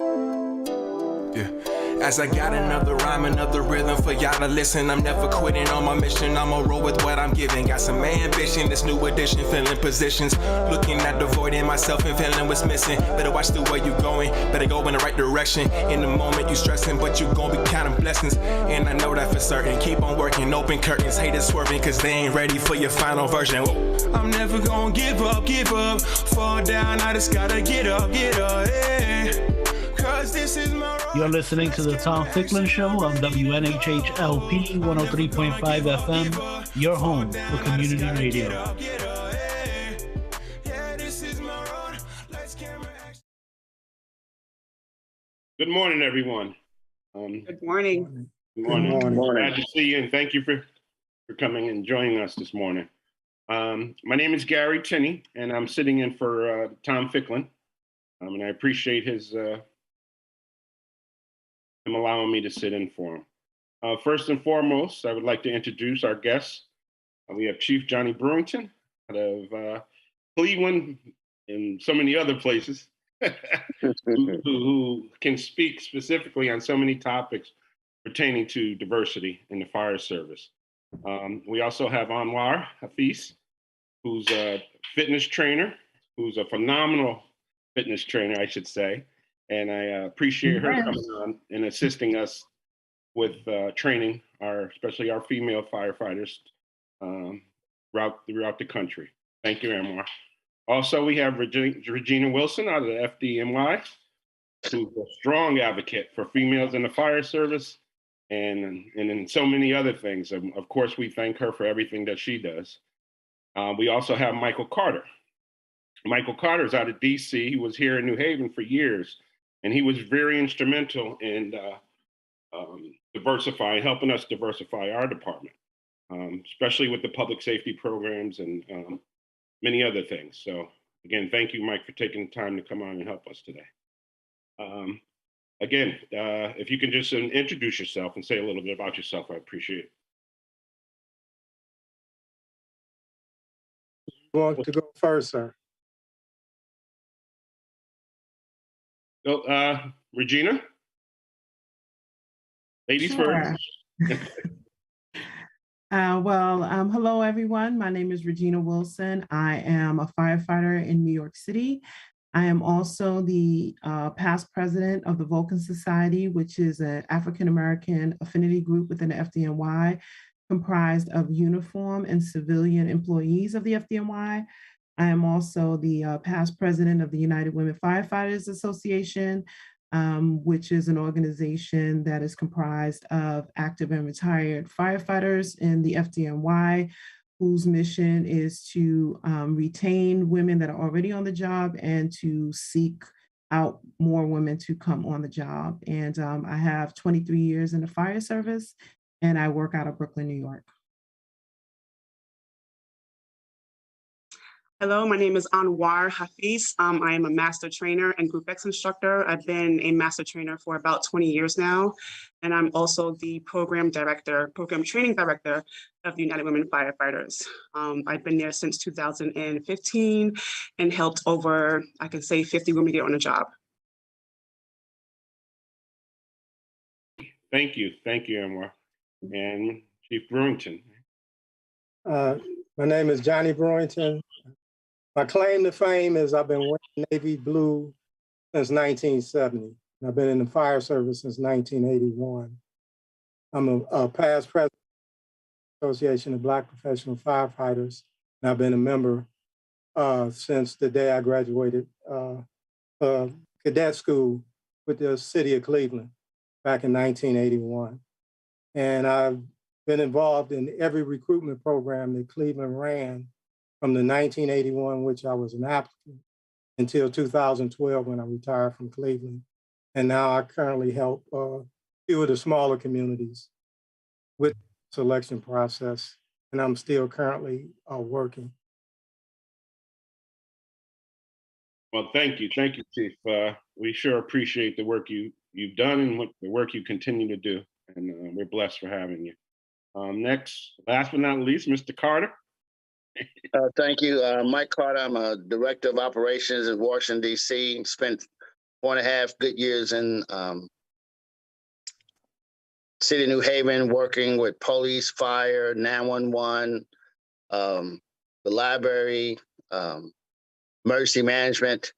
Yeah. As I got another rhyme, another rhythm for y'all to listen. I'm never quitting on my mission. I'ma roll with what I'm giving. Got some ambition, this new edition, filling positions. Looking at the void in myself and feeling what's missing. Better watch the way you going, better go in the right direction. In the moment you stressing, but you gon' be counting blessings. And I know that for certain. Keep on working, open curtains, haters swerving, cause they ain't ready for your final version. Whoa. I'm never gonna give up. Fall down, I just gotta get up, yeah. You're listening to the Tom Ficklin Show on WNHHLP 103.5 FM, your home for community radio. Good morning, everyone. Good morning. Good morning. Good morning. Glad to see you, and thank you for coming and joining us this morning. My name is Gary Tinney, and I'm sitting in for Tom Ficklin, and I appreciate him allowing me to sit in for him. First and foremost, I would like to introduce our guests. We have Chief Johnny Brewington out of Cleveland and so many other places who can speak specifically on so many topics pertaining to diversity in the fire service. We also have Anwar Hafiz, who's a fitness trainer, who's a phenomenal fitness trainer, I should say. And I appreciate her coming on and assisting us with training especially our female firefighters throughout the country. Thank you, Anwar. Also, we have Regina Wilson out of the FDNY, who's a strong advocate for females in the fire service and in so many other things. Of course, we thank her for everything that she does. We also have Michael Carter. Michael Carter is out of DC. He was here in New Haven for years. And he was very instrumental in helping us diversify our department, especially with the public safety programs and many other things. So again, thank you, Mike, for taking the time to come on and help us today. Again, if you can just introduce yourself and say a little bit about yourself, I appreciate it. You want to go first, sir? So, Regina, ladies Sure. first. Hello, everyone. My name is Regina Wilson. I am a firefighter in New York City. I am also the past president of the Vulcan Society, which is an African-American affinity group within the FDNY, comprised of uniform and civilian employees of the FDNY. I am also the past president of the United Women Firefighters Association, which is an organization that is comprised of active and retired firefighters in the FDNY, whose mission is to retain women that are already on the job and to seek out more women to come on the job. And I have 23 years in the fire service, and I work out of Brooklyn, New York. Hello, my name is Anwar Hafiz. I am a master trainer and Group X instructor. I've been a master trainer for about 20 years now. And I'm also the program training director of the United Women Firefighters. I've been there since 2015 and helped over, I can say, 50 women get on the job. Thank you, Anwar. And Chief Brewington. My name is Johnny Brewington. My claim to fame is I've been wearing Navy blue since 1970. I've been in the fire service since 1981. I'm a past president of the Association of Black Professional Firefighters, and I've been a member since the day I graduated cadet school with the city of Cleveland back in 1981. And I've been involved in every recruitment program that Cleveland ran from the 1981, which I was an applicant, until 2012 when I retired from Cleveland. And now I currently help a few of the smaller communities with the selection process, and I'm still currently working. Well, thank you, Chief. We sure appreciate the work you've done and the work you continue to do, and we're blessed for having you. Next, last but not least, Mr. Carter. Thank you. Mike Carter, I'm a director of operations in Washington, D.C. Spent 4.5 good years in City of New Haven, working with police, fire, 911, the library, emergency management.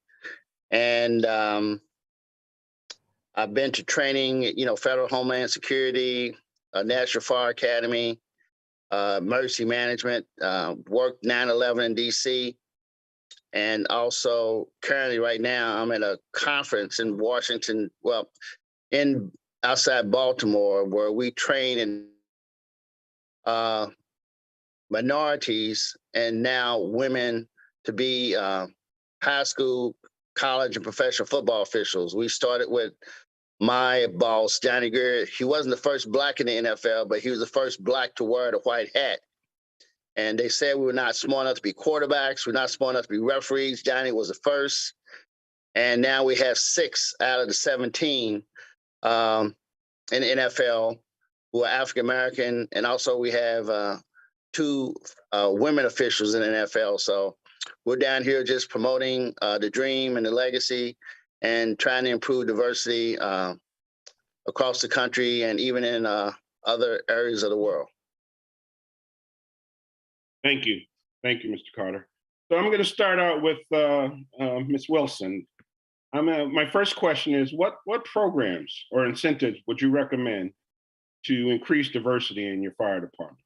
And I've been to training, Federal Homeland Security, National Fire Academy, emergency management, worked 9/11 in DC. And also currently right now, I'm at a conference in Washington, outside Baltimore, where we train in minorities and now women to be high school, college, and professional football officials. We started with my boss, Johnny Greer. He wasn't the first Black in the NFL, but he was the first Black to wear the white hat. And they said we were not smart enough to be quarterbacks. We're not smart enough to be referees. Johnny was the first. And now we have 6 out of the 17 in the NFL who are African-American. And also we have 2 women officials in the NFL. So we're down here just promoting the dream and the legacy and trying to improve diversity across the country and even in other areas of the world. Thank you. Thank you, Mr. Carter. So I'm going to start out with Ms. Wilson. My first question is, what programs or incentives would you recommend to increase diversity in your fire department?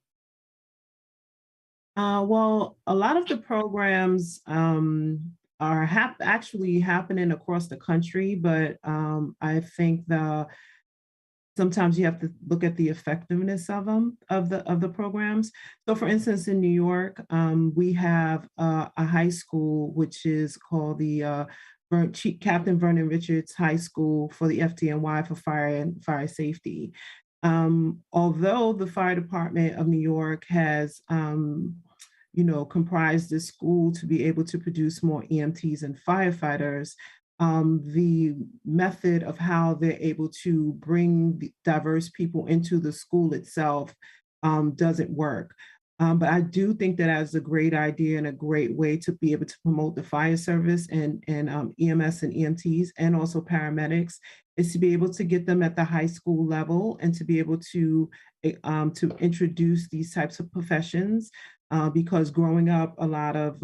Well, a lot of the programs are actually happening across the country, but I think sometimes you have to look at the effectiveness of them, of the programs. So for instance, in New York, we have a high school, which is called the Captain Vernon Richards High School for the FDNY for fire and fire safety. Although the fire department of New York has comprised this school to be able to produce more EMTs and firefighters, the method of how they're able to bring diverse people into the school itself doesn't work. But I do think that as a great idea and a great way to be able to promote the fire service and EMS and EMTs and also paramedics is to be able to get them at the high school level and to be able to introduce these types of professions because growing up, a lot of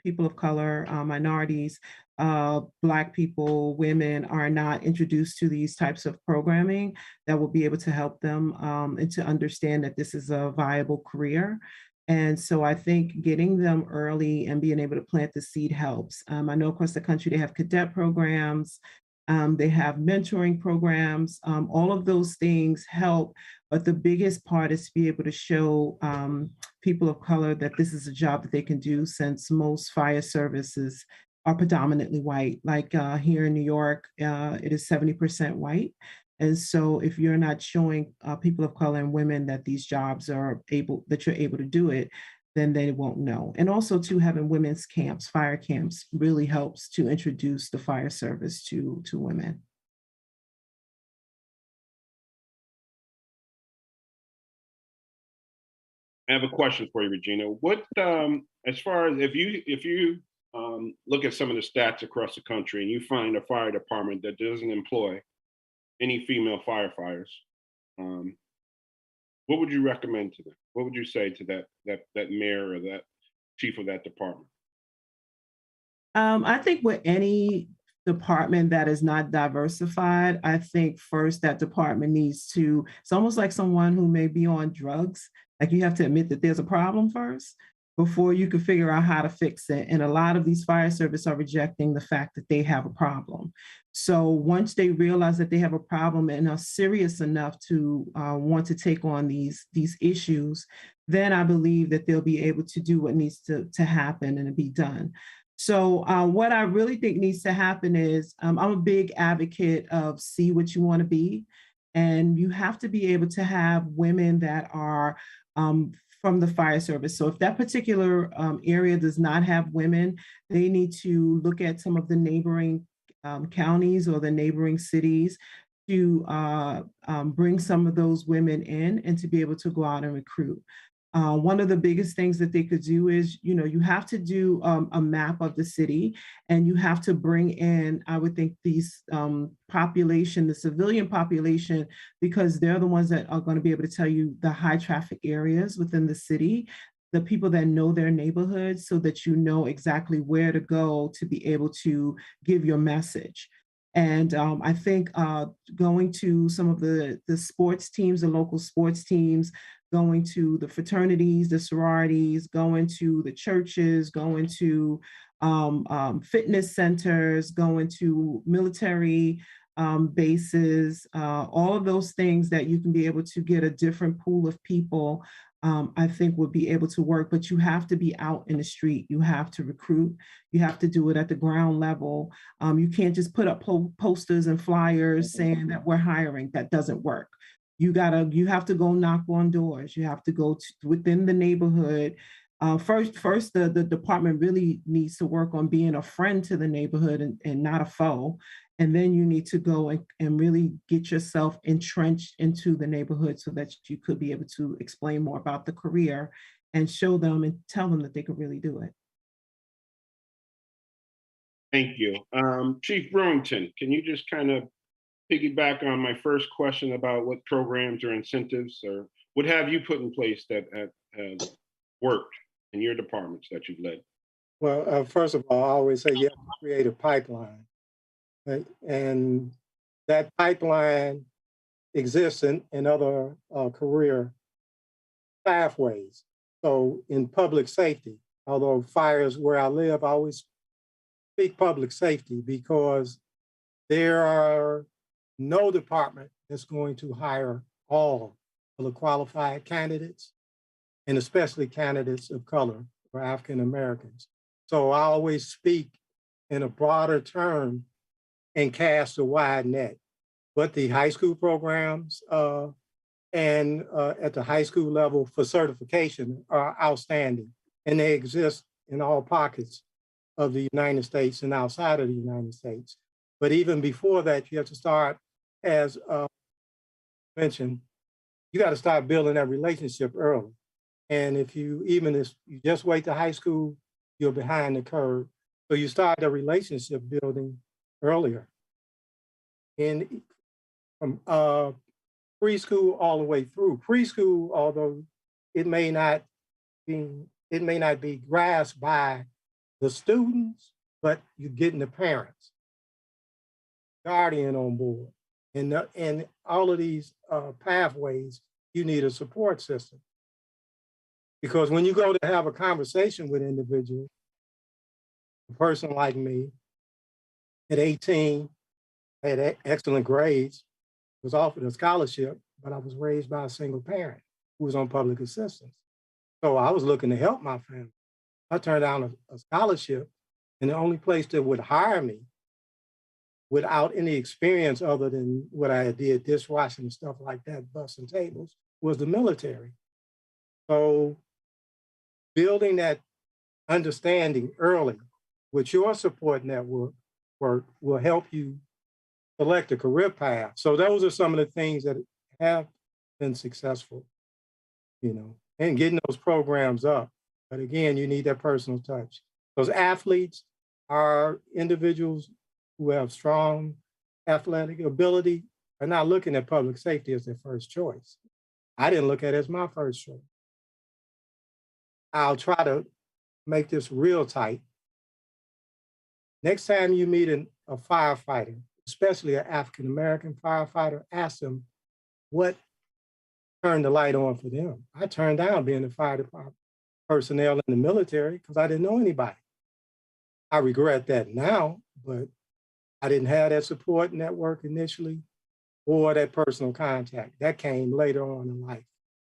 people of color, minorities, Black people, women are not introduced to these types of programming that will be able to help them and to understand that this is a viable career. And so I think getting them early and being able to plant the seed helps. I know across the country they have cadet programs, they have mentoring programs, all of those things help. But the biggest part is to be able to show people of color that this is a job that they can do, since most fire services are predominantly white. Like here in New York, it is 70% white. And so if you're not showing people of color and women that these jobs that you're able to do it, then they won't know. And also to having women's camps, fire camps, really helps to introduce the fire service to women. I have a question for you, Regina. What, as far as if you look at some of the stats across the country and you find a fire department that doesn't employ any female firefighters, what would you recommend to them? What would you say to that mayor or that chief of that department? I think with any department that is not diversified, I think first that department needs to, it's almost like someone who may be on drugs. Like you have to admit that there's a problem first before you can figure out how to fix it. And a lot of these fire service are rejecting the fact that they have a problem. So once they realize that they have a problem and are serious enough to want to take on these issues, then I believe that they'll be able to do what needs to happen and to be done. So what I really think needs to happen is I'm a big advocate of see what you want to be. And you have to be able to have women that are from the fire service. So if that particular area does not have women, they need to look at some of the neighboring counties or the neighboring cities to bring some of those women in and to be able to go out and recruit. One of the biggest things that they could do is, you have to do a map of the city, and you have to bring in, I would think, these population, the civilian population, because they're the ones that are going to be able to tell you the high traffic areas within the city, the people that know their neighborhoods, so that you know exactly where to go to be able to give your message. And I think going to some of the sports teams, the local sports teams, going to the fraternities, the sororities, going to the churches, going to fitness centers, going to military bases, all of those things that you can be able to get a different pool of people, I think would be able to work. But you have to be out in the street. You have to recruit. You have to do it at the ground level. You can't just put up posters and flyers saying that we're hiring. That doesn't work. You have to go knock on doors. You have to go within the neighborhood. First, the department really needs to work on being a friend to the neighborhood and not a foe. And then you need to go and really get yourself entrenched into the neighborhood so that you could be able to explain more about the career and show them and tell them that they could really do it. Thank you. Chief Brewington, can you just kind of piggyback on my first question about what programs or incentives or what have you put in place that have worked in your departments that you've led? Well, first of all, I always say you have to create a pipeline. Right? And that pipeline exists in other career pathways. So in public safety, although fire is where I live, I always speak public safety because there are no department that's going to hire all of the qualified candidates, and especially candidates of color or African Americans. So I always speak in a broader term and cast a wide net. But the high school programs and at the high school level for certification are outstanding, and they exist in all pockets of the United States and outside of the United States. But even before that, you have to start, as mentioned, you got to start building that relationship early. And if you just wait to high school, you're behind the curve. So you start the relationship building earlier. And from preschool all the way through. Preschool, although it may not be grasped by the students, but you're getting the parents, guardian on board. And all of these pathways, you need a support system. Because when you go to have a conversation with individuals, a person like me, at 18, had excellent grades, was offered a scholarship, but I was raised by a single parent who was on public assistance. So I was looking to help my family. I turned down a scholarship, and the only place that would hire me without any experience other than what I did, dishwashing and stuff like that, busting tables, was the military. So building that understanding early with your support network will help you select a career path. So those are some of the things that have been successful, and getting those programs up. But again, you need that personal touch. Those athletes are individuals who have strong athletic ability are not looking at public safety as their first choice. I didn't look at it as my first choice. I'll try to make this real tight. Next time you meet a firefighter, especially an African-American firefighter, ask them what turned the light on for them. I turned down being a fire department personnel in the military because I didn't know anybody. I regret that now, but I didn't have that support network initially or that personal contact. That came later on in life.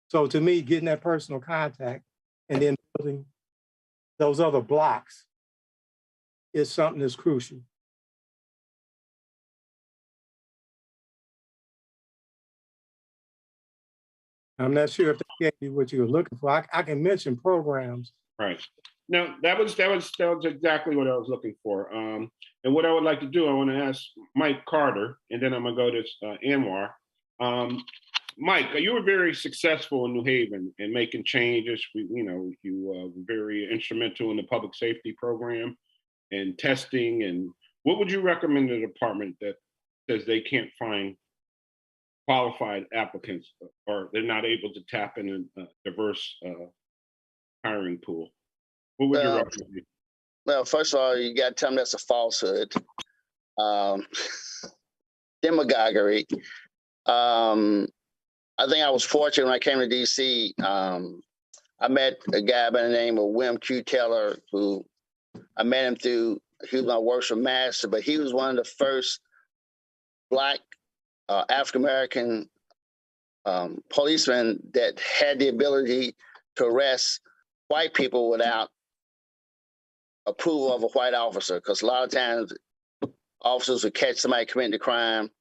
So to me, getting that personal contact and then building those other blocks is something that's crucial. I'm not sure if that gave you what you were looking for. I can mention programs. Right. No, that was exactly what I was looking for. And what I would like to do, I want to ask Mike Carter, and then I'm gonna go to Anwar. Mike, you were very successful in New Haven in making changes. You were very instrumental in the public safety program and testing. And what would you recommend to the department that says they can't find qualified applicants or they're not able to tap in a diverse hiring pool? What would you recommend? Well, first of all, you got to tell them that's a falsehood. Demagoguery. I think I was fortunate when I came to DC. I met a guy by the name of William Q. Taylor, who I met him through, he was my worship master, but he was one of the first Black African-American policemen that had the ability to arrest white people without approval of a white officer. Because a lot of times officers would catch somebody committing a crime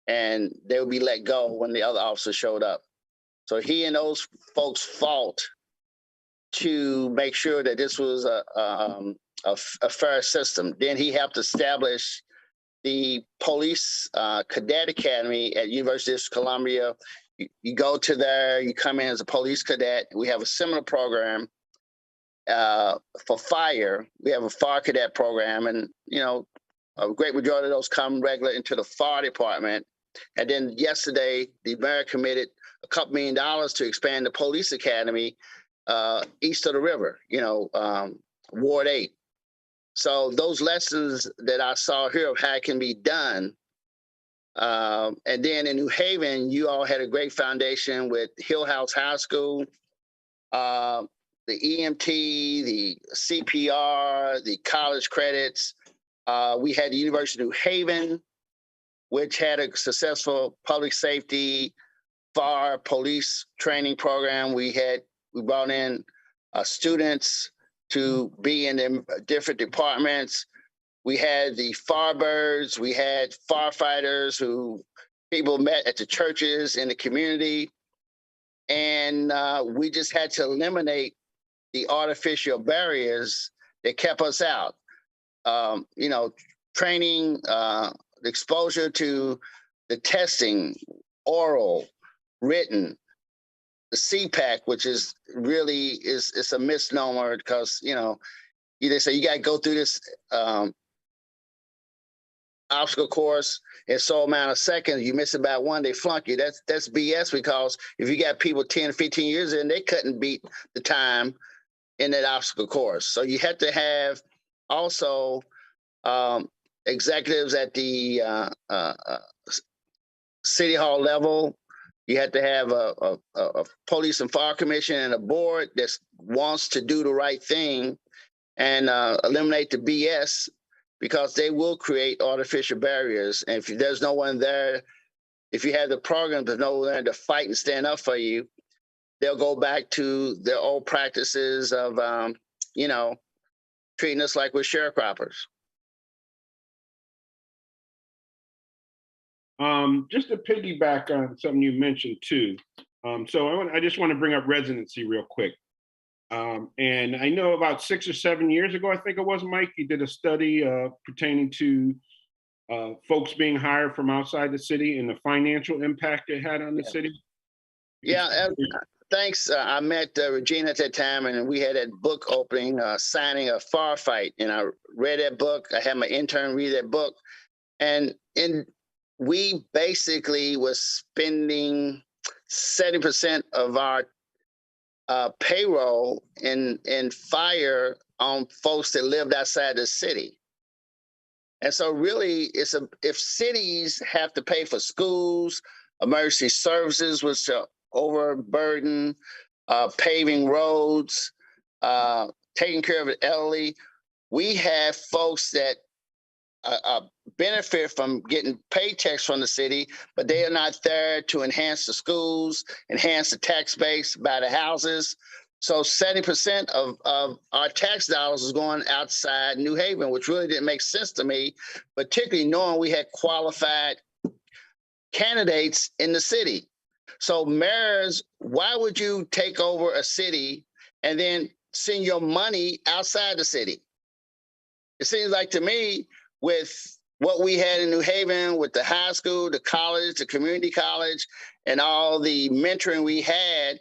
and they would be let go when the other officer showed up. So he and those folks fought to make sure that this was a fair system. Then he helped establish the police cadet academy at University of Columbia. You go to there, you come in as a police cadet. We have a similar program for fire. We have a fire cadet program, and a great majority of those come regular into the fire department. And then yesterday, the mayor committed a couple $2 million to expand the police academy east of the river, Ward 8. So those lessons that I saw here of how it can be done. And then in New Haven, you all had a great foundation with Hill House High School, the EMT, the CPR, the college credits. We had the University of New Haven, which had a successful public safety, fire, police training program. We brought in students to be in the different departments. We had the Firebirds, we had firefighters who people met at the churches in the community. And we just had to eliminate the artificial barriers that kept us out. Training, exposure to the testing, oral, written, the CPAC, which is really it's a misnomer because they say you got to go through this obstacle course in so amount of seconds. You miss about one, they flunk you. That's BS, because if you got people 10, 15 years in, they couldn't beat the time in that obstacle course. So you have to have also executives at the city hall level. You have to have a police and fire commission and a board that wants to do the right thing and eliminate the BS, because they will create artificial barriers. And if there's no one there, if you have the program, there's no one there to fight and stand up for you, they'll go back to their old practices of, treating us like we're sharecroppers. Just to piggyback on something you mentioned too. I just want to bring up residency real quick. And I know about 6 or 7 years ago, I think it was, Mike, you did a study pertaining to folks being hired from outside the city and the financial impact it had on the city. Yeah, thanks. I met Regina at that time, and we had that book opening, signing a Firefight, and I read that book. I had my intern read that book, and we basically was spending 70% of our payroll in fire on folks that lived outside the city. And so really, if cities have to pay for schools, emergency services, which are overburdened, paving roads, taking care of the elderly, we have folks that benefit from getting paychecks from the city, but they are not there to enhance the schools, enhance the tax base, buy the houses. So 70% of our tax dollars is going outside New Haven, which really didn't make sense to me, particularly knowing we had qualified candidates in the city. So mayors, why would you take over a city and then send your money outside the city? It seems like to me, with what we had in New Haven with the high school, the college, the community college, and all the mentoring we had,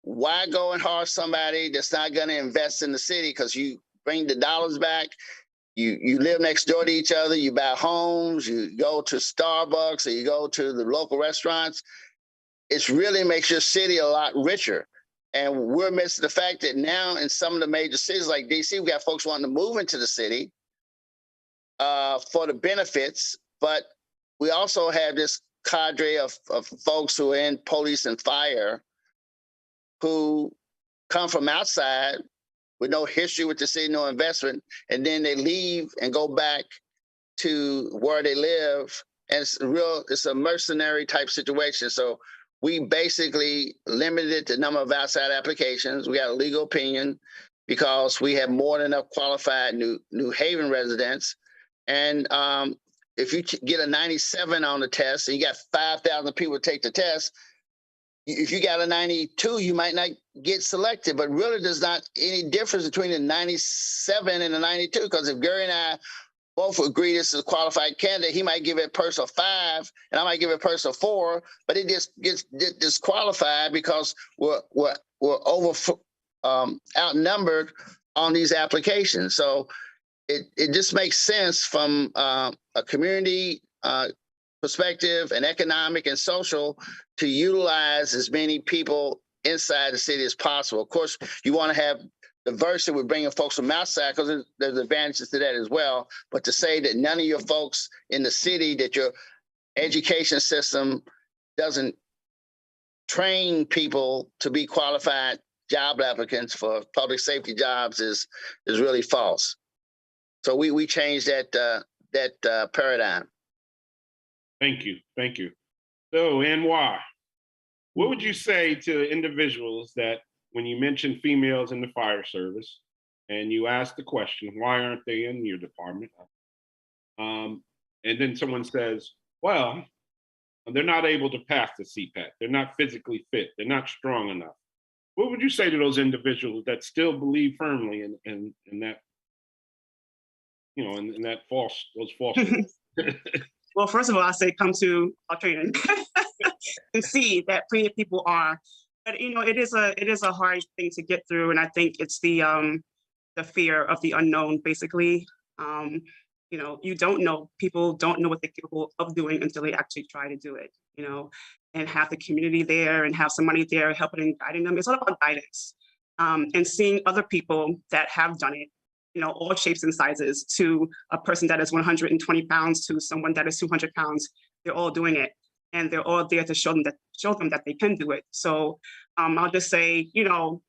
why go and hire somebody that's not going to invest in the city? Because you bring the dollars back. You live next door to each other. You buy homes. You go to Starbucks or you go to the local restaurants. It really makes your city a lot richer. And we're missing the fact that now in some of the major cities like DC, we got folks wanting to move into the city for the benefits, but we also have this cadre of folks who are in police and fire who come from outside with no history with the city, no investment, and then they leave and go back to where they live. And it's a mercenary type situation. So we basically limited the number of outside applications. We got a legal opinion because we have more than enough qualified New Haven residents. And if you get a 97 on the test and you got 5,000 people take the test, if you got a 92, you might not get selected, but really there's not any difference between the 97 and the 92, because if Gary and I both agree this is a qualified candidate, he might give it a person a 5 and I might give it a person a 4, but it just gets disqualified because we're over outnumbered on these applications. So it just makes sense from a community perspective and economic and social to utilize as many people inside the city as possible. Of course, you want to have diversity with bringing folks from outside because there's advantages to that as well. But to say that none of your folks in the city, that your education system doesn't train people to be qualified job applicants for public safety jobs is really false. So we changed that paradigm. Thank you. Thank you. So, Anwar, what would you say to individuals that when you mention females in the fire service and you ask the question, why aren't they in your department? And then someone says, well, they're not able to pass the CPAT. They're not physically fit. They're not strong enough. What would you say to those individuals that still believe firmly in that, you know, in that those false Well, first of all, I say come to our training and see that plenty of people are. But you know, it is a hard thing to get through, and I think it's the fear of the unknown, basically. You know, you don't know. People don't know what they're capable of doing until they actually try to do it. You know, and have the community there and have somebody there helping and guiding them. It's all about guidance and seeing other people that have done it. You know, all shapes and sizes, to a person that is 120 pounds to someone that is 200 pounds. They're all doing it, and they're all there to show them that they can do it. So I'll just say, don't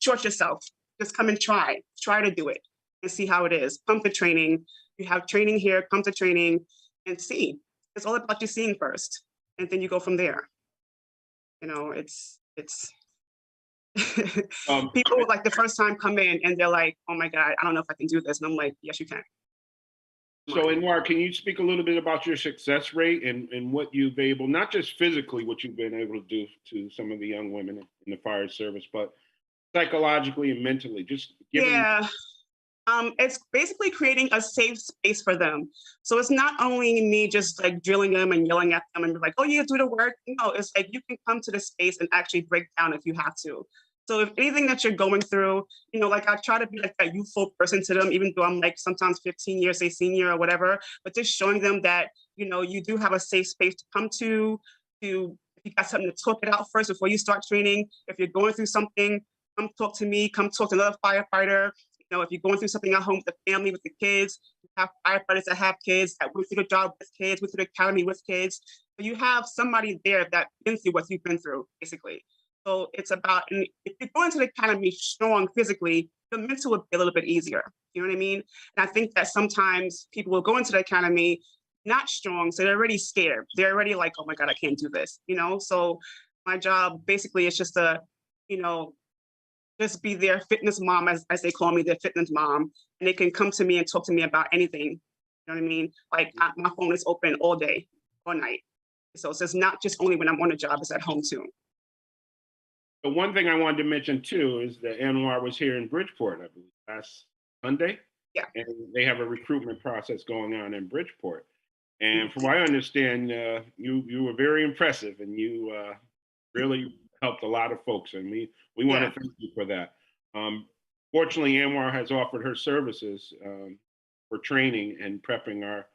short yourself. Just come and try to do it and see how it is. Come to training. You have training here. Come to training and see. It's all about you seeing first, and then you go from there. You know, it's. People like the first time come in and they're like, oh my God, I don't know if I can do this. And I'm like, yes, you can. So, Anwar, can you speak a little bit about your success rate and what you've been able, not just physically, what you've been able to do to some of the young women in the fire service, but psychologically and mentally, just giving. Yeah. It's basically creating a safe space for them. So it's not only me just like drilling them and yelling at them and be like, oh, you do the work. No, it's like you can come to the space and actually break down if you have to. So if anything that you're going through, like I try to be like that youthful person to them, even though I'm like sometimes 15 years, say senior or whatever, but just showing them that, you do have a safe space to come to if you got something to talk it out first before you start training. If you're going through something, come talk to me, come talk to another firefighter. If you're going through something at home with the family, with the kids, you have firefighters that have kids, that went through the job with kids, went through the academy with kids. So you have somebody there that's been through what you've been through, basically. So it's about, and if you're going to the academy strong physically, the mental will be a little bit easier. You know what I mean? And I think that sometimes people will go into the academy not strong, so they're already scared. They're already like, oh my God, I can't do this, So my job basically is just to, just be their fitness mom, as they call me, their fitness mom. And they can come to me and talk to me about anything. You know what I mean? Like my phone is open all day, all night. So it's not just only when I'm on a job, it's at home too. The one thing I wanted to mention too is that Anwar was here in Bridgeport, I believe, last Sunday. Yeah. And they have a recruitment process going on in Bridgeport. And from what I understand, you were very impressive, and you really helped a lot of folks, and we want to thank you for that. Fortunately, Anwar has offered her services for training and prepping our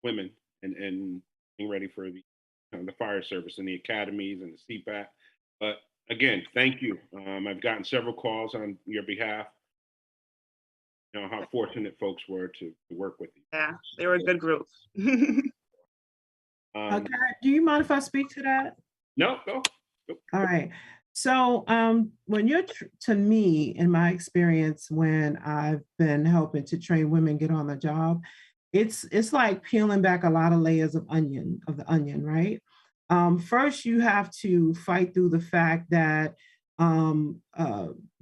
women and being ready for the fire service and the academies and the CPAT. But again, thank you. I've gotten several calls on your behalf. You know how fortunate folks were to work with you. Yeah, they were a good group. Karen, do you mind if I speak to that? No, go. All right. So when you're, to me, in my experience, when I've been helping to train women get on the job, it's like peeling back a lot of layers of the onion, right? First, you have to fight through the fact that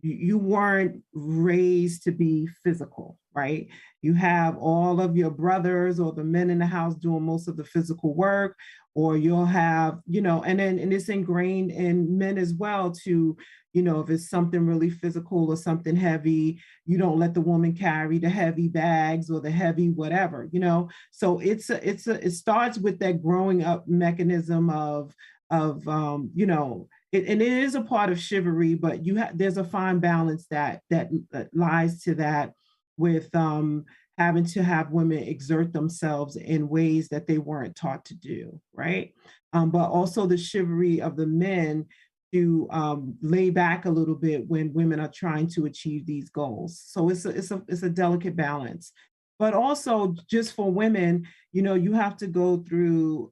you weren't raised to be physical, right? You have all of your brothers or the men in the house doing most of the physical work, or you'll have, and it's ingrained in men as well to, if it's something really physical or something heavy, you don't let the woman carry the heavy bags or the heavy whatever, So it starts with that growing up mechanism of and it is a part of chivalry, but there's a fine balance that lies to that with having to have women exert themselves in ways that they weren't taught to do, right? But also the chivalry of the men to lay back a little bit when women are trying to achieve these goals. So it's a delicate balance. But also just for women, you have to go through,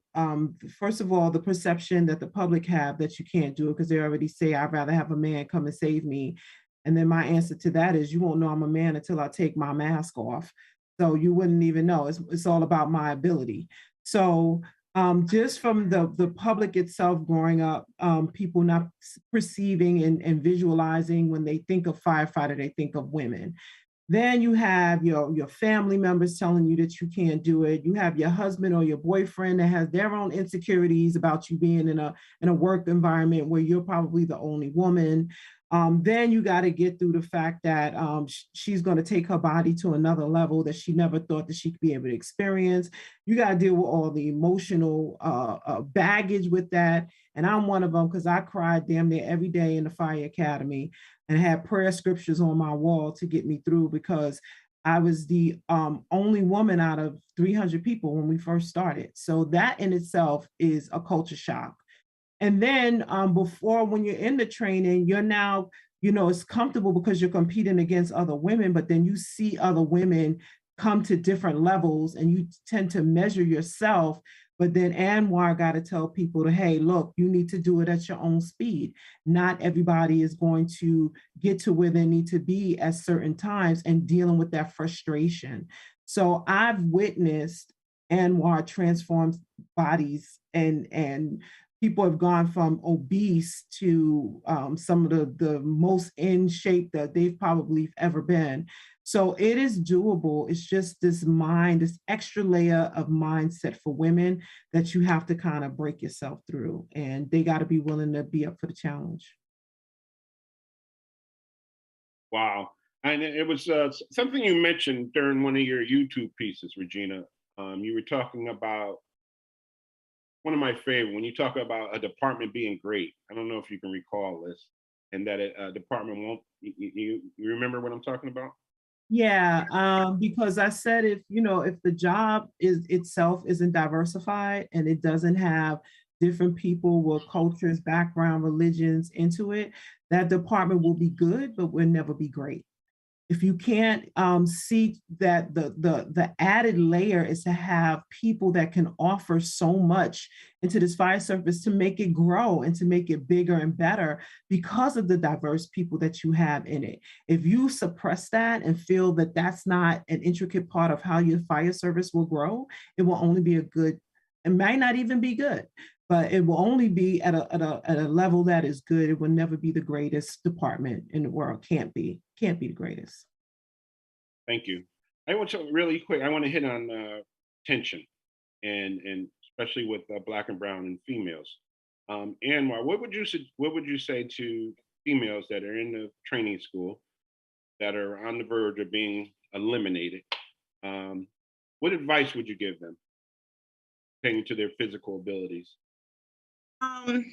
first of all, the perception that the public have that you can't do it because they already say, I'd rather have a man come and save me. And then my answer to that is, you won't know I'm a man until I take my mask off. So you wouldn't even know. It's all about my ability. So just from the public itself growing up, people not perceiving and visualizing when they think of firefighter, they think of women. Then you have your family members telling you that you can't do it. You have your husband or your boyfriend that has their own insecurities about you being in a work environment where you're probably the only woman. Then you got to get through the fact that she's going to take her body to another level that she never thought that she could be able to experience. You got to deal with all the emotional baggage with that. And I'm one of them because I cried damn near every day in the fire academy and had prayer scriptures on my wall to get me through because I was the only woman out of 300 people when we first started. So that in itself is a culture shock. And then when you're in the training, you're now, it's comfortable because you're competing against other women, but then you see other women come to different levels and you tend to measure yourself. But then Anwar got to tell people to, hey, look, you need to do it at your own speed. Not everybody is going to get to where they need to be at certain times and dealing with that frustration. So I've witnessed Anwar transform bodies and people have gone from obese to some of the most in shape that they've probably ever been. So it is doable. It's just this extra layer of mindset for women that you have to kind of break yourself through. And they got to be willing to be up for the challenge. Wow. And it was something you mentioned during one of your YouTube pieces, Regina. You were talking about one of my favorite, when you talk about a department being great. I don't know if you can recall this, and that a department won't, you remember what I'm talking about? Yeah, because I said if the job itself isn't diversified and it doesn't have different people with cultures, background, religions into it, that department will be good, but will never be great. If you can't see that the added layer is to have people that can offer so much into this fire service to make it grow and to make it bigger and better because of the diverse people that you have in it. If you suppress that and feel that that's not an intricate part of how your fire service will grow, it will only be it might not even be good, but it will only be at a level that is good. It will never be the greatest department in the world. Can't be the greatest. Thank you. I want to really quick. I want to hit on tension, and especially with Black and Brown and females. Anwar, what would you say to females that are in the training school that are on the verge of being eliminated, what advice would you give them pertaining to their physical abilities? Um,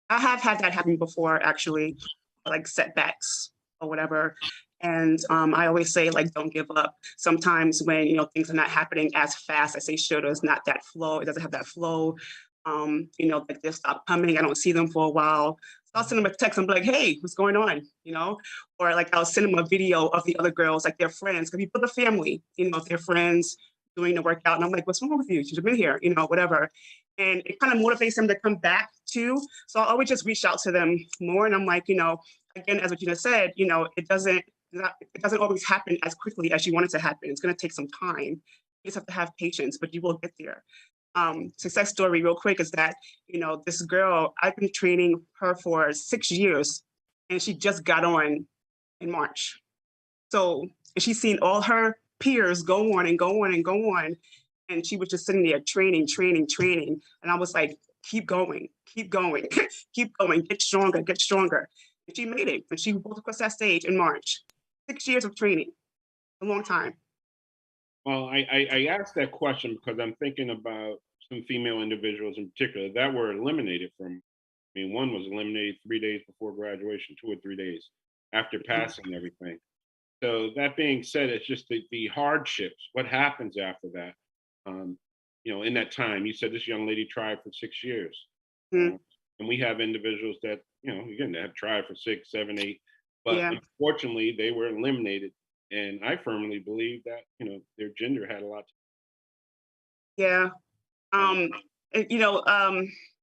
I have had that happen before, actually, like setbacks or whatever. And I always say, like, don't give up. Sometimes when, things are not happening as fast as they should, or it's not that flow, it doesn't have that flow, like they stop coming, I don't see them for a while. So I'll send them a text and be like, hey, what's going on? Or like I'll send them a video of the other girls, like their friends, because we put the family, their friends doing the workout. And I'm like, what's wrong with you? You should have been here, whatever. And it kind of motivates them to come back too. So I always just reach out to them more. And I'm like, again, as Regina said, it doesn't always happen as quickly as you want it to happen. It's going to take some time. You just have to have patience, but you will get there. Success story real quick is that, this girl, I've been training her for 6 years and she just got on in March. So she's seen all her peers go on and go on and go on. And she was just sitting there training. And I was like, keep going, keep going, get stronger. And she made it. And she walked across that stage in March. 6 years of training, a long time. Well, I asked that question because I'm thinking about some female individuals in particular that were eliminated from, one was eliminated 3 days before graduation, 2 or 3 days after passing everything. So that being said, it's just the hardships, what happens after that. In that time, you said this young lady tried for 6 years. Mm. And we have individuals that, again, they have tried for 6, 7, 8, but Yeah. unfortunately they were eliminated. And I firmly believe that, their gender had a lot to Yeah.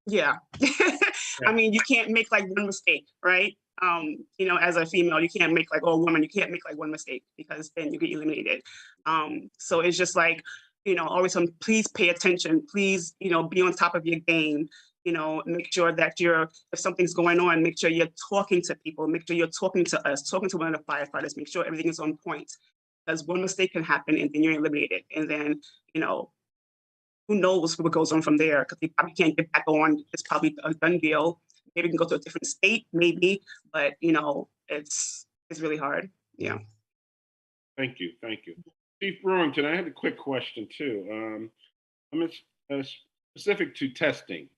Yeah. I mean, you can't make like one mistake, right? As a female, you can't make like, or a woman, you can't make like one mistake because then you get eliminated. So it's just like, always please pay attention. Please, be on top of your game. Make sure that if something's going on, make sure you're talking to people, make sure you're talking to us, talking to one of the firefighters, make sure everything is on point. Because one mistake can happen and then you're eliminated. And then, who knows what goes on from there, because they probably can't get back on. It's probably a done deal. Maybe we can go to a different state, maybe, but it's really hard. Yeah. Thank you. Chief Brewington, I had a quick question too. Specific to testing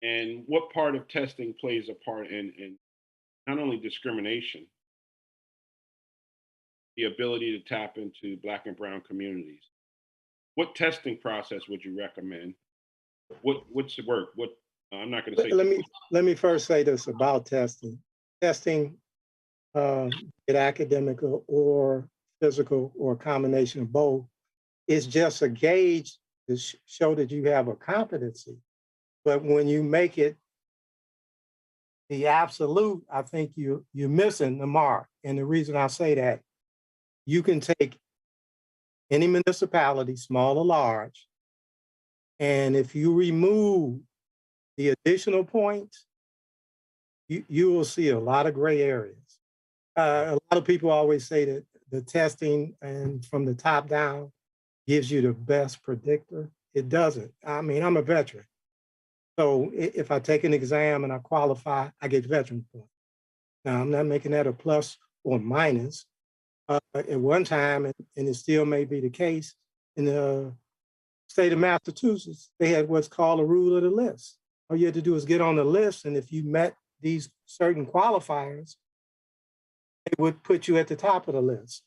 and what part of testing plays a part in not only discrimination, the ability to tap into Black and Brown communities. What testing process would you recommend? What's the work? I'm not going to say. Let me first say this about testing. Testing, it academic or physical or a combination of both, is just a gauge to show that you have a competency. But when you make it the absolute, I think you're missing the mark. And the reason I say that, you can take any municipality, small or large, and if you remove the additional points, you will see a lot of gray areas. A lot of people always say that the testing and from the top down gives you the best predictor. It doesn't. I'm a veteran. So if I take an exam and I qualify, I get veteran points. Now, I'm not making that a plus or minus. At one time, and it still may be the case, in the state of Massachusetts, they had what's called a rule of the list. All you had to do is get on the list, and if you met these certain qualifiers, it would put you at the top of the list.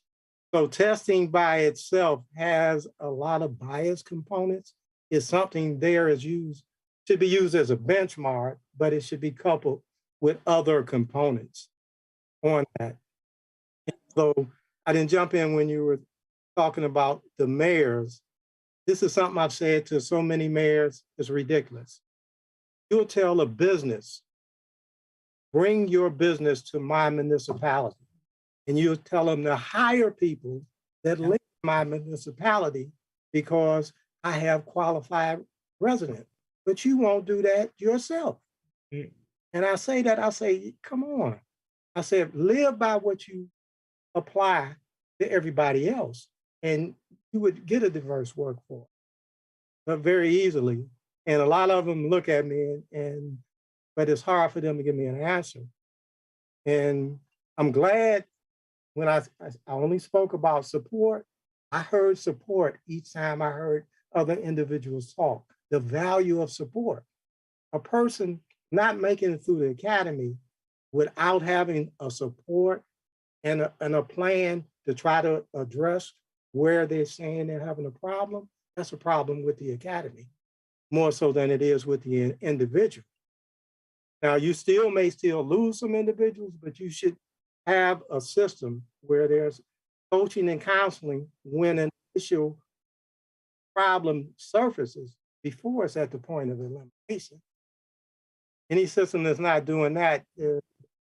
So testing by itself has a lot of bias components. It's something should be used as a benchmark, but it should be coupled with other components on that. And so I didn't jump in when you were talking about the mayors. This is something I've said to so many mayors, it's ridiculous. You'll tell a business, bring your business to my municipality. And you'll tell them to hire people that live in my municipality because I have qualified residents. But you won't do that yourself. And I say, come on. I said, live by what you apply to everybody else, and you would get a diverse workforce, but very easily. And a lot of them look at me, but it's hard for them to give me an answer. And I'm glad when I only spoke about support, I heard support each time I heard other individuals talk. The value of support. A person not making it through the academy without having a support and a plan to try to address where they're saying they're having a problem, that's a problem with the academy, more so than it is with the individual. Now, you may still lose some individuals, but you should have a system where there's coaching and counseling when an initial problem surfaces before it's at the point of elimination. Any system that's not doing that,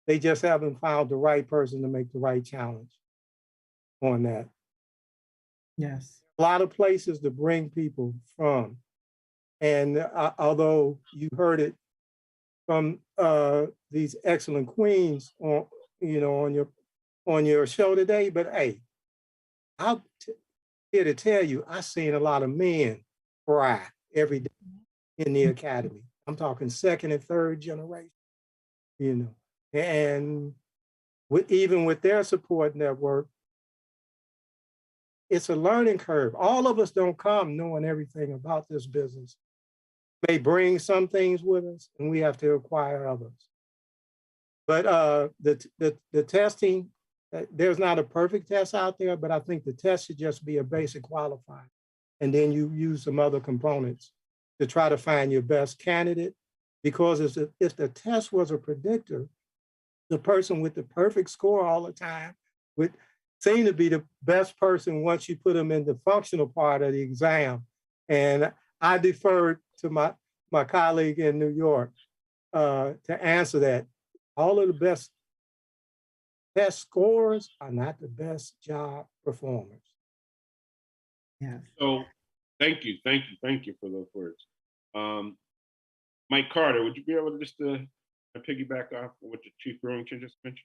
they just haven't found the right person to make the right challenge on that. Yes. A lot of places to bring people from. And although you heard it from these excellent queens on, on your show today, but hey, I'm here to tell you, I've seen a lot of men cry every day in the academy. I'm talking second and third generation, and even with their support network, it's a learning curve. All of us don't come knowing everything about this business. May bring some things with us, and we have to acquire others. But the testing, there's not a perfect test out there, but I think the test should just be a basic qualifier. And then you use some other components to try to find your best candidate. Because if the test was a predictor, the person with the perfect score all the time would seem to be the best person once you put them in the functional part of the exam. And I deferred to my colleague in New York to answer that. All of the best test scores are not the best job performers. Yes. So thank you for those words. Mike Carter, would you be able to just piggyback off what the Chief Brewington just mentioned?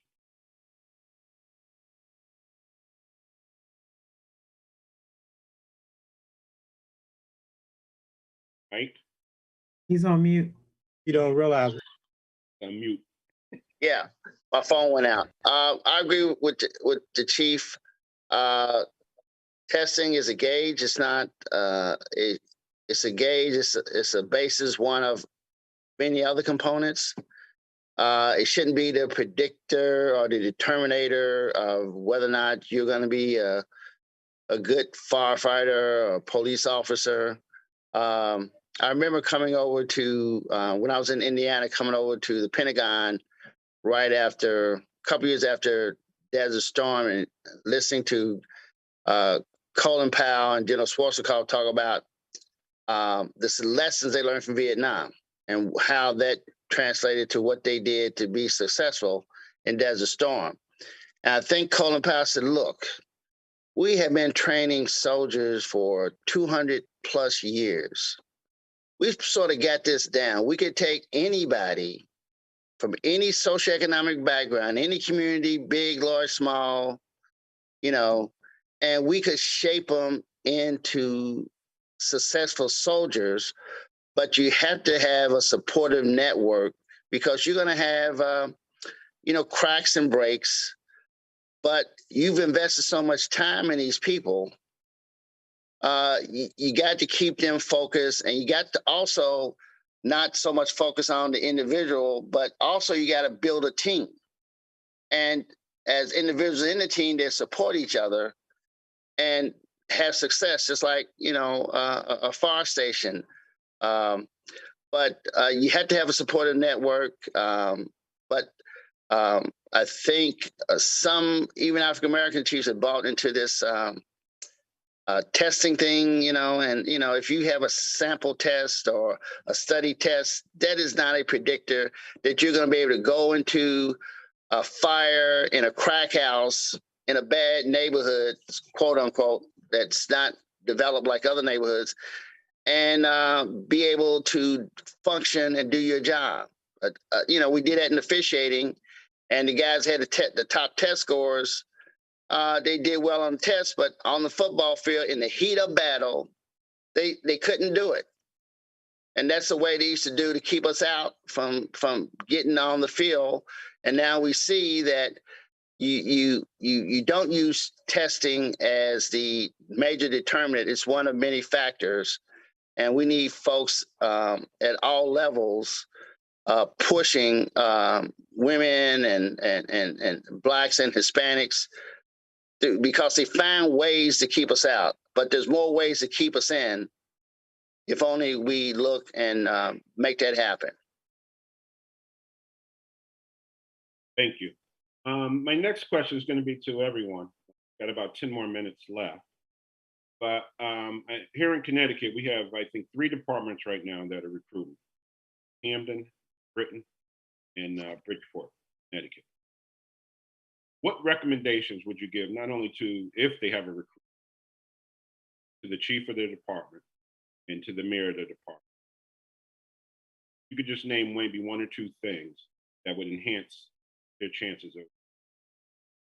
Mike? He's on mute. You don't realize it. On mute. Yeah, my phone went out. I agree with the chief. Testing is a gauge. It's not. It's a gauge. It's a basis, one of many other components. It shouldn't be the predictor or the determinator of whether or not you're going to be a good firefighter or police officer. I remember coming over to when I was in Indiana, coming over to the Pentagon right after a couple years after Desert Storm, and listening to Colin Powell and General Schwarzkopf talk about the lessons they learned from Vietnam and how that translated to what they did to be successful in Desert Storm. And I think Colin Powell said, look, we have been training soldiers for 200 plus years. We've sort of got this down. We could take anybody from any socioeconomic background, any community, big, large, small, and we could shape them into successful soldiers. But you have to have a supportive network, because you're going to have, cracks and breaks. But you've invested so much time in these people. You got to keep them focused, and you got to also not so much focus on the individual, but also you got to build a team. And as individuals in the team, they support each other and have success, just like, a fire station. But you have to have a supportive network. But I think some, even African-American chiefs, have bought into this testing thing, and, if you have a sample test or a study test, that is not a predictor that you're going to be able to go into a fire in a crack house in a bad neighborhood, quote unquote, that's not developed like other neighborhoods, and be able to function and do your job. We did that in officiating, and the guys had the top test scores. They did well on the test, but on the football field, in the heat of battle, they couldn't do it. And that's the way they used to do to keep us out from getting on the field. And now we see that you don't use testing as the major determinant. It's one of many factors, and we need folks at all levels pushing women and Blacks and Hispanics because they find ways to keep us out. But there's more ways to keep us in if only we look and make that happen. Thank you. My next question is going to be to everyone. Got about 10 more minutes left. But here in Connecticut, we have, I think, 3 departments right now that are recruiting: Camden, Britain, and Bridgeport, Connecticut. What recommendations would you give, not only to, if they have a recruit, to the chief of the department and to the mayor of the department? You could just name maybe 1 or 2 things that would enhance their chances of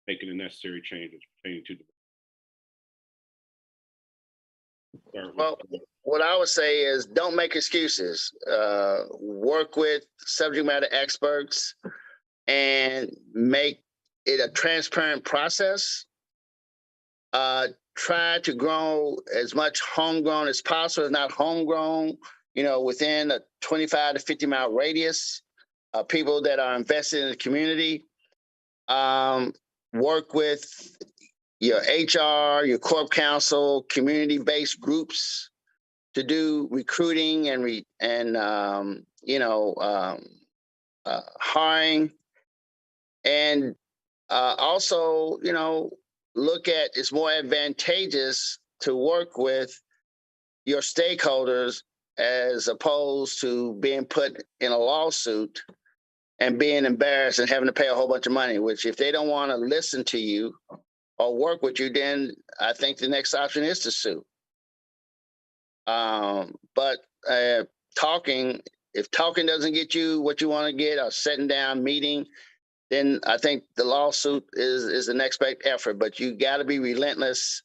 making the necessary changes pertaining to the. Well, what I would say is don't make excuses. Work with subject matter experts and make it a transparent process. Try to grow as much homegrown as possible, if not homegrown, within a 25 to 50 mile radius. People that are invested in the community. Work with your HR, your corp counsel, community-based groups to do recruiting and hiring, and also look at, it's more advantageous to work with your stakeholders as opposed to being put in a lawsuit and being embarrassed and having to pay a whole bunch of money, which if they don't want to listen to you or work with you, then I think the next option is to sue. But talking, if talking doesn't get you what you want to get, or sitting down, meeting, then I think the lawsuit is the next best effort. But you got to be relentless,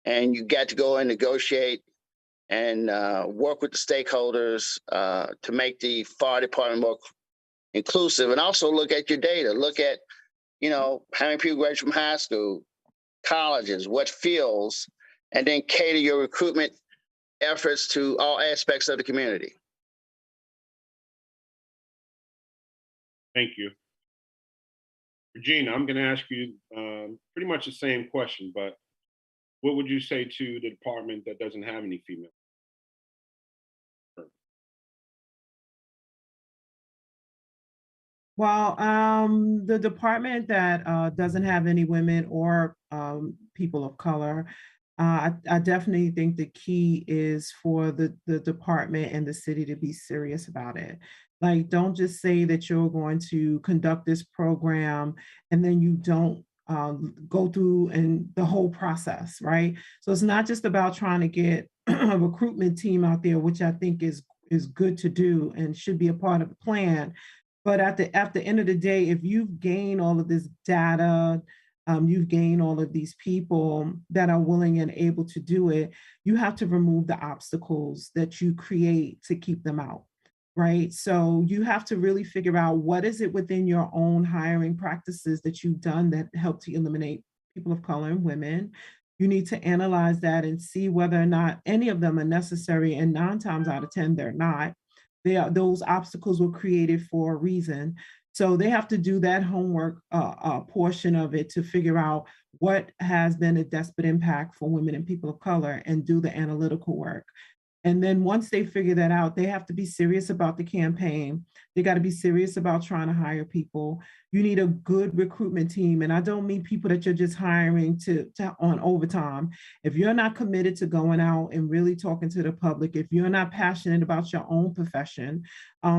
and you got to go and negotiate and work with the stakeholders to make the fire department more inclusive, and also look at your data. Look at, how many people graduate from high school, colleges, what fields, and then cater your recruitment efforts to all aspects of the community. Thank you. Regina, I'm going to ask you pretty much the same question, but what would you say to the department that doesn't have any female? Well, the department that doesn't have any women or people of color, I definitely think the key is for the department and the city to be serious about it. Like, don't just say that you're going to conduct this program and then you don't go through and the whole process, right? So it's not just about trying to get a recruitment team out there, which I think is good to do and should be a part of the plan. But at the end of the day, if you've gained all of this data, you've gained all of these people that are willing and able to do it, you have to remove the obstacles that you create to keep them out, right? So you have to really figure out what is it within your own hiring practices that you've done that help to eliminate people of color and women. You need to analyze that and see whether or not any of them are necessary, and 9 times out of 10, they're not. Those obstacles were created for a reason. So they have to do that homework portion of it to figure out what has been a desperate impact for women and people of color and do the analytical work. And then once they figure that out, they have to be serious about the campaign. They got to be serious about trying to hire people. You need a good recruitment team. And I don't mean people that you're just hiring to on overtime. If you're not committed to going out and really talking to the public, if you're not passionate about your own profession,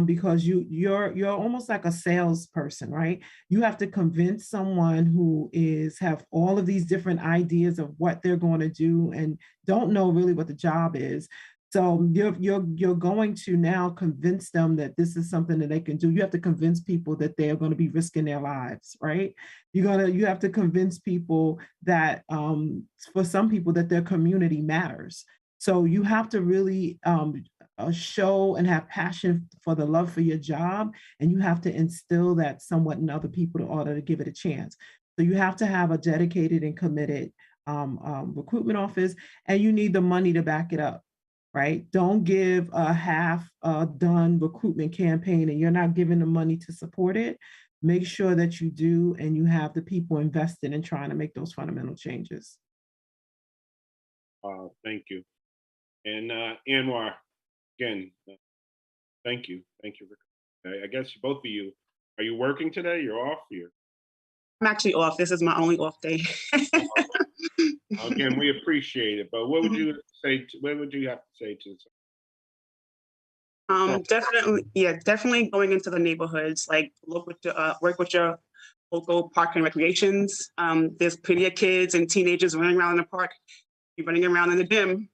because you're almost like a salesperson, right? You have to convince someone who have all of these different ideas of what they're going to do and don't know really what the job is. So you're going to now convince them that this is something that they can do. You have to convince people that they are going to be risking their lives, right? You have to convince people that for some people that their community matters. So you have to really show and have passion for the love for your job, and you have to instill that somewhat in other people in order to give it a chance. So you have to have a dedicated and committed recruitment office, and you need the money to back it up, right? Don't give a half done recruitment campaign and you're not giving the money to support it. Make sure that you do and you have the people invested in trying to make those fundamental changes. Thank you. And Anwar, again, thank you. Thank you. I guess both of you, are you working today? You're off here. I'm actually off. This is my only off day. Again, we appreciate it, but what would you say? What would you have to say to Definitely, yeah, definitely going into the neighborhoods, like work with your local park and recreations. There's plenty of kids and teenagers running around in the park. You're running around in the gym,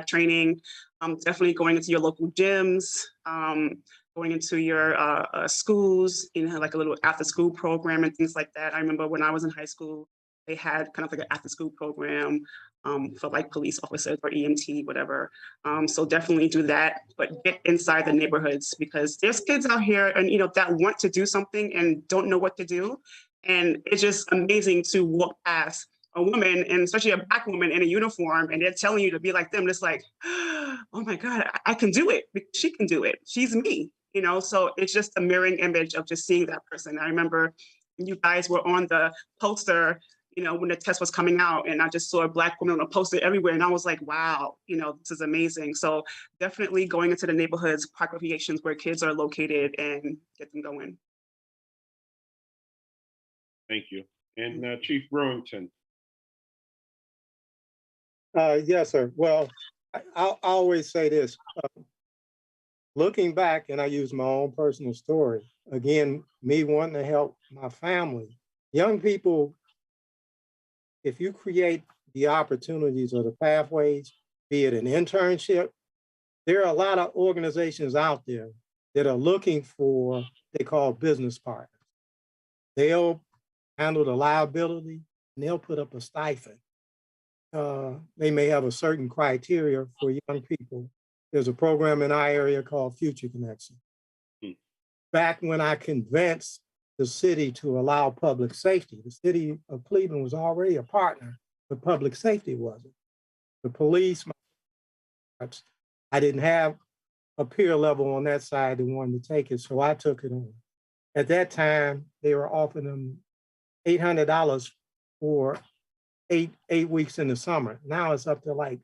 training. Definitely going into your local gyms, going into your schools, like a little after school program and things like that. I remember when I was in high school, they had kind of like an after school program for like police officers or EMT, whatever. So definitely do that, but get inside the neighborhoods because there's kids out here and, that want to do something and don't know what to do. And it's just amazing to walk past a woman, and especially a Black woman in a uniform, and they're telling you to be like them. It's like, oh my God, I can do it. She can do it. She's me, So it's just a mirroring image of just seeing that person. I remember you guys were on the poster, when the test was coming out, and I just saw a Black woman on a poster everywhere, and I was like, wow, this is amazing. So definitely going into the neighborhoods, park recreations where kids are located, and get them going. Thank you. And Chief Brewington. Yes, sir. Well, I always say this. Looking back, and I use my own personal story, again, me wanting to help my family. Young people, if you create the opportunities or the pathways, be it an internship, there are a lot of organizations out there that are looking for, they call business partners. They'll handle the liability and they'll put up a stipend. They may have a certain criteria for young people. There's a program in our area called Future Connection. Back when I convinced the city to allow public safety, the city of Cleveland was already a partner, but public safety wasn't. The police, I didn't have a peer level on that side that wanted to take it, so I took it on. At that time, they were offering them $800 for eight weeks in the summer. Now it's up to like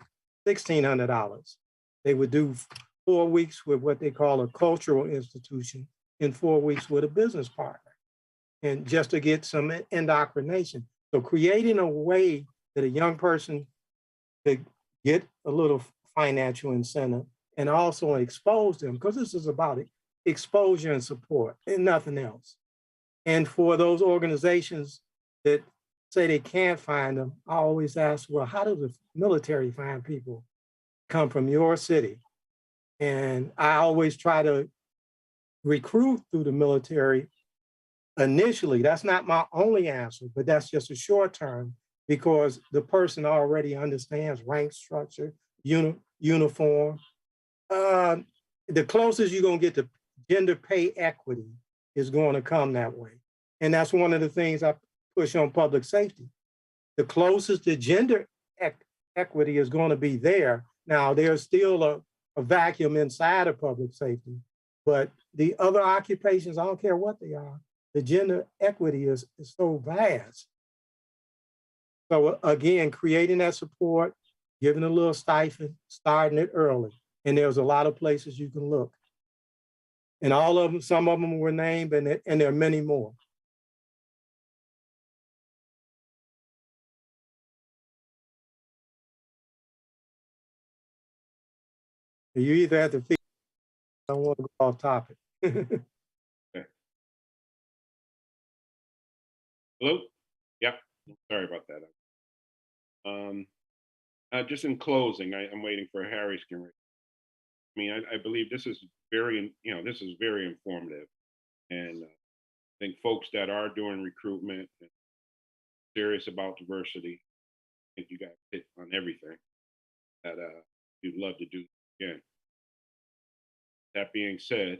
$1,600. They would do 4 weeks with what they call a cultural institution and 4 weeks with a business partner, and just to get some indoctrination. So creating a way that a young person could get a little financial incentive and also expose them, because this is about exposure and support and nothing else. And for those organizations that say they can't find them, I always ask, well, how does the military find people come from your city? And I always try to recruit through the military initially. That's not my only answer, but that's just a short term because the person already understands rank structure, uniform. The closest you're going to get to gender pay equity is going to come that way. And that's one of the things I push on public safety. The closest to gender equity is going to be there. Now, there's still a vacuum inside of public safety, but the other occupations, I don't care what they are, the gender equity is so vast. So again, creating that support, giving a little stipend, starting it early. And there's a lot of places you can look. And all of them, some of them were named, and there are many more. You either have to figure, I don't want to go off topic. Okay. Hello? Yep. Sorry about that. Just in closing, I'm waiting for Harry's camera. I mean, I believe this is very informative. And I think folks that are doing recruitment and serious about diversity, I think you got hit on everything that you'd love to do again. That being said,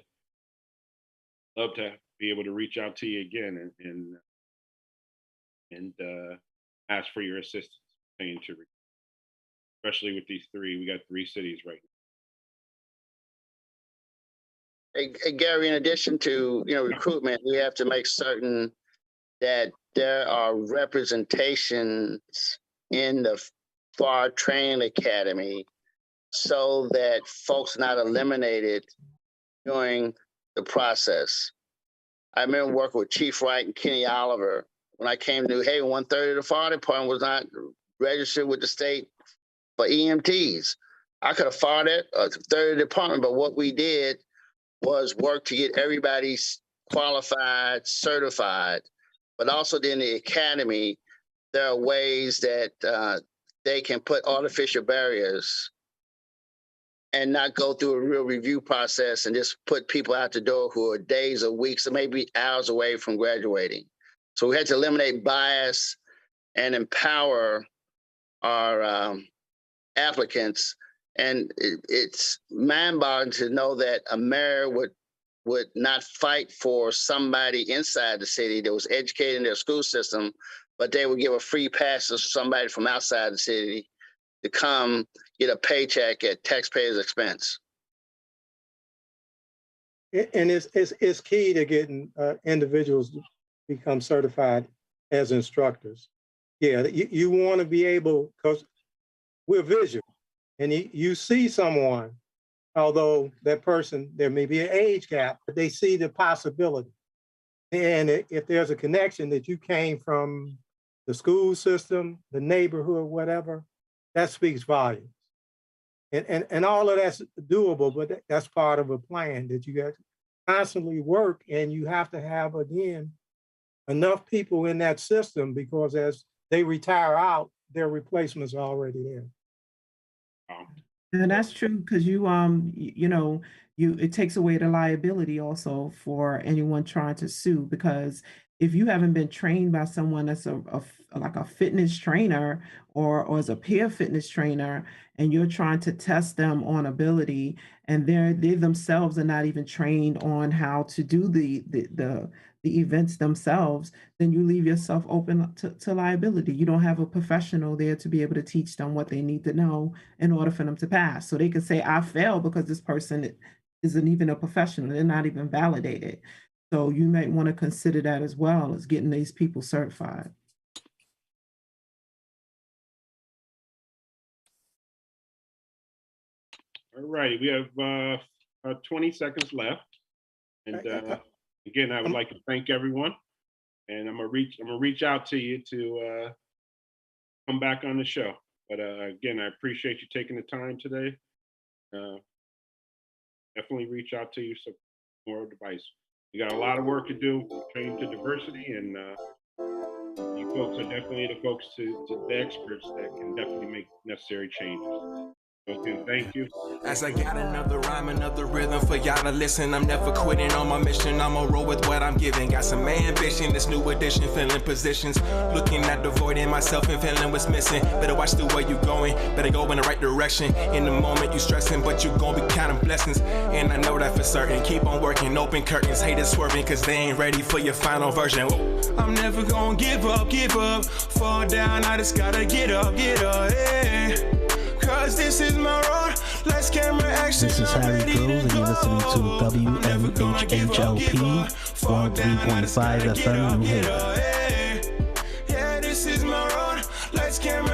love to be able to reach out to you again and and ask for your assistance pertaining to recruitment, especially with these three. We got 3 cities right now. Hey, Gary, in addition to recruitment, we have to make certain that there are representations in the FAR Training Academy so that folks are not eliminated during the process. I remember working with Chief Wright and Kenny Oliver. When I came to New Haven, 1/3 of the fire department was not registered with the state for EMTs. I could have fired it, a third of the department, but what we did was work to get everybody qualified, certified, but also in the academy, there are ways that they can put artificial barriers and not go through a real review process and just put people out the door who are days or weeks or maybe hours away from graduating. So we had to eliminate bias and empower our applicants. And it's mind-boggling to know that a mayor would not fight for somebody inside the city that was educated in their school system, but they would give a free pass to somebody from outside the city to come get a paycheck at taxpayers' expense. And it's key to getting individuals to become certified as instructors. Yeah, you want to be able, because we're visual, and you see someone, although that person, there may be an age gap, but they see the possibility. And if there's a connection that you came from the school system, the neighborhood, whatever, that speaks volumes. And all of that's doable, but that's part of a plan that you got to constantly work, and you have to have, again, enough people in that system, because as they retire out, their replacements are already there. And that's true, because it takes away the liability also for anyone trying to sue, because if you haven't been trained by someone that's like a fitness trainer or as a peer fitness trainer, and you're trying to test them on ability, and they themselves are not even trained on how to do the events themselves, then you leave yourself open to liability. You don't have a professional there to be able to teach them what they need to know in order for them to pass. So they can say, I failed because this person isn't even a professional. They're not even validated. So you might want to consider that as well, as getting these people certified. All righty, we have 20 seconds left. And again, I would like to thank everyone. And I'm gonna reach out to you to come back on the show. But again, I appreciate you taking the time today. Definitely reach out to you for more advice. You got a lot of work to do pertaining to diversity, and you folks are definitely the folks to the experts that can definitely make necessary changes. Okay, thank you. As I got another rhyme, another rhythm for y'all to listen. I'm never quitting on my mission. I'ma roll with what I'm giving. Got some ambition, this new edition, filling positions. Looking at the void in myself and feeling what's missing. Better watch the way you going, better go in the right direction. In the moment you stressing, but you gon' be counting blessings. And I know that for certain. Keep on working, open curtains. Haters swerving, cause they ain't ready for your final version. I'm never gonna give up. Fall down, I just gotta get up, yeah. Cause this is my road. Let's camera action. This is Harry Cruz, and you're listening to WMHHLP 103.5 FM New Haven.